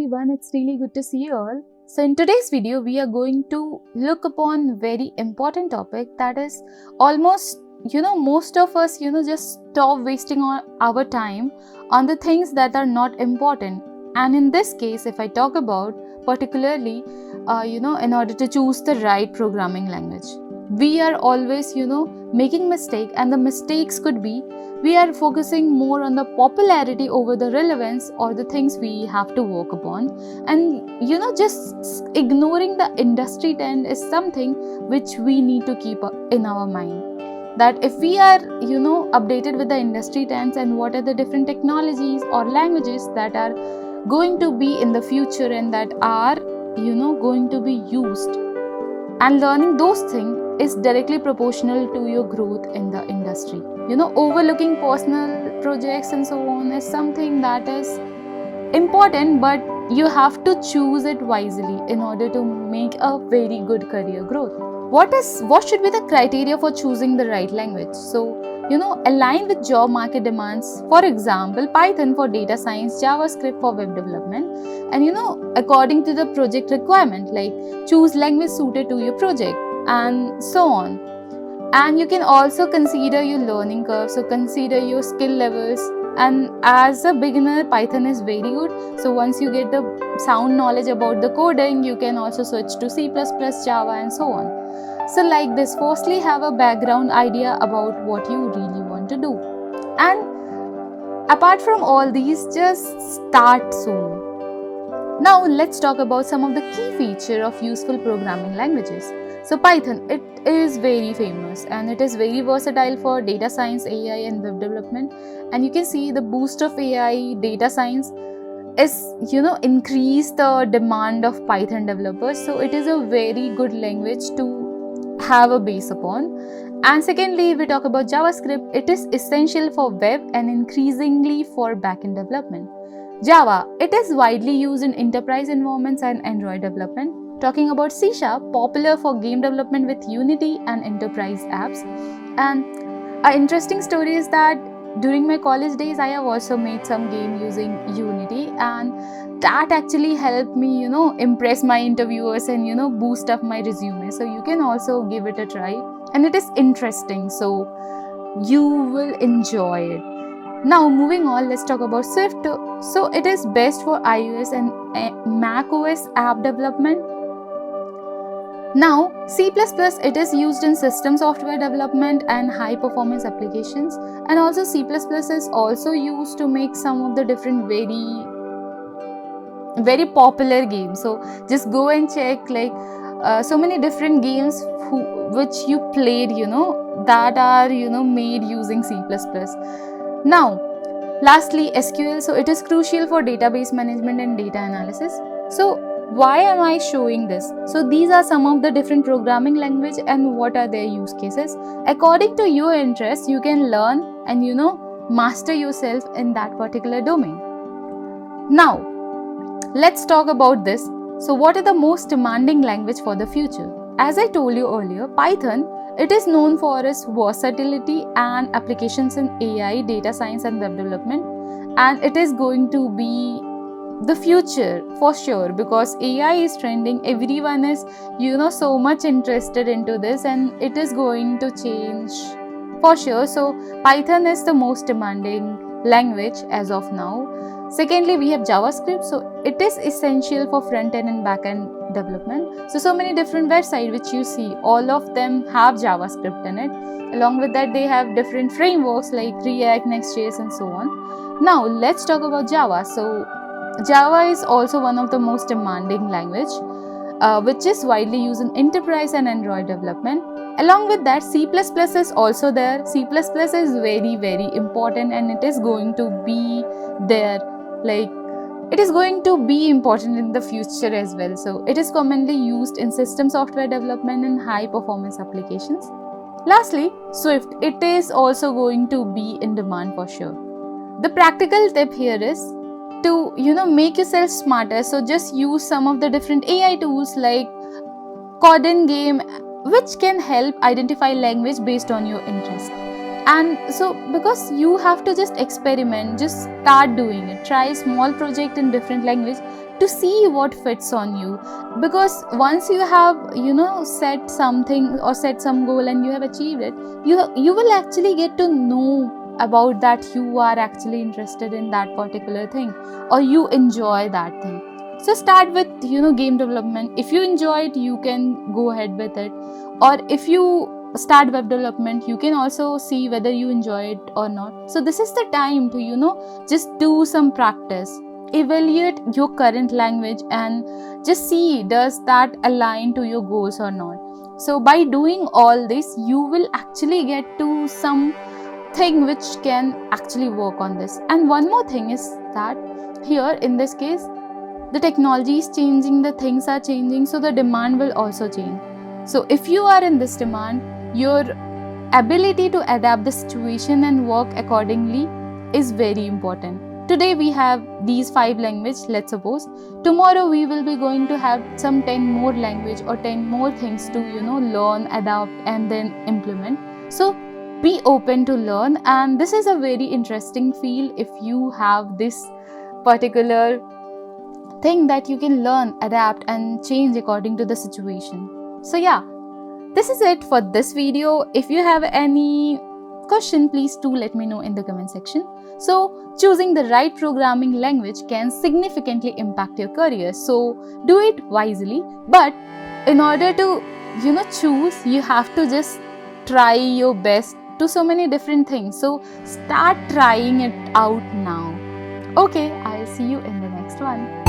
everyone, it's really good to see you all. So in today's video, we are going to look upon very important topic that is almost, most of us, just stop wasting our time on the things that are not important. And in this case, if I talk about particularly, in order to choose the right programming language, we are always, making mistake, and the mistakes could be we are focusing more on the popularity over the relevance or the things we have to work upon, and just ignoring the industry trend is something which we need to keep in our mind, that if we are updated with the industry trends and what are the different technologies or languages that are going to be in the future and that are going to be used, and learning those things is directly proportional to your growth in the industry. Overlooking personal projects and so on is something that is important, but you have to choose it wisely in order to make a very good career growth. What should be the criteria for choosing the right language? So, align with job market demands. For example, Python for data science, JavaScript for web development, and according to the project requirement, like choose language suited to your project and so on. And you can also consider your learning curve, so consider your skill levels. And as a beginner, Python is very good. So once you get the sound knowledge about the coding, you can also switch to C++, Java, and so on. So like this, firstly have a background idea about what you really want to do. And apart from all these, just start soon. Now let's talk about some of the key features of useful programming languages. So Python, it is very famous and it is very versatile for data science, AI, and web development. And you can see the boost of AI, data science is increase the demand of Python developers. So it is a very good language to have a base upon. And secondly, we talk about JavaScript. It is essential for web and increasingly for backend development. Java, it is widely used in enterprise environments and Android development. Talking about C#, popular for game development with Unity and enterprise apps. And an interesting story is that during my college days, I have also made some game using Unity, and that actually helped me, impress my interviewers and, boost up my resume. So you can also give it a try, and it is interesting, so you will enjoy it. Now moving on, let's talk about Swift. So it is best for iOS and macOS app development. Now, C++, it is used in system software development and high performance applications, and also C++ is also used to make some of the different very popular games. So just go and check like so many different games which you played, that are made using C++. Now, lastly, SQL. So it is crucial for database management and data analysis. So why am I showing this? So these are some of the different programming language and what are their use cases. According to your interest, you can learn and master yourself in that particular domain. Now, let's talk about this. So what are the most demanding language for the future? As I told you earlier, Python, it is known for its versatility and applications in AI, data science, and web development. And it is going to be the future for sure, because AI is trending. Everyone is so much interested into this, and it is going to change for sure. So Python is the most demanding language as of now. Secondly, we have JavaScript. So it is essential for front-end and back-end development. So many different websites which you see, all of them have JavaScript in it. Along with that, they have different frameworks like React, Next.js, and so on. Now let's talk about Java. So Java is also one of the most demanding language, which is widely used in enterprise and Android development. Along with that, C++ is also there. C++ is very, very important, and it is going to be there. Like, it is going to be important in the future as well. So it is commonly used in system software development and high performance applications. Lastly, Swift, it is also going to be in demand for sure. The practical tip here is to make yourself smarter. So just use some of the different AI tools like Coding Game, which can help identify language based on your interest. And so because you have to just experiment, just start doing it, try a small project in different language to see what fits on you. Because once you have set something or set some goal and you have achieved it, you will actually get to know about that you are actually interested in that particular thing or you enjoy that thing. So start with game development. If you enjoy it, you can go ahead with it. Or if you start web development, you can also see whether you enjoy it or not. So this is the time to just do some practice, evaluate your current language and just see does that align to your goals or not. So by doing all this, you will actually get to some thing which can actually work on this. And one more thing is that here in this case, the technology is changing, the things are changing, so the demand will also change. So if you are in this demand, your ability to adapt the situation and work accordingly is very important. Today we have these 5 languages, let's suppose. Tomorrow we will be going to have some 10 more language or 10 more things to learn, adapt and then implement. So be open to learn, and this is a very interesting field if you have this particular thing that you can learn, adapt and change according to the situation. So yeah, this is it for this video. If you have any question, please do let me know in the comment section. So choosing the right programming language can significantly impact your career. So do it wisely. But in order to choose, you have to just try your best to so many different things. So start trying it out now. Okay, I'll see you in the next one.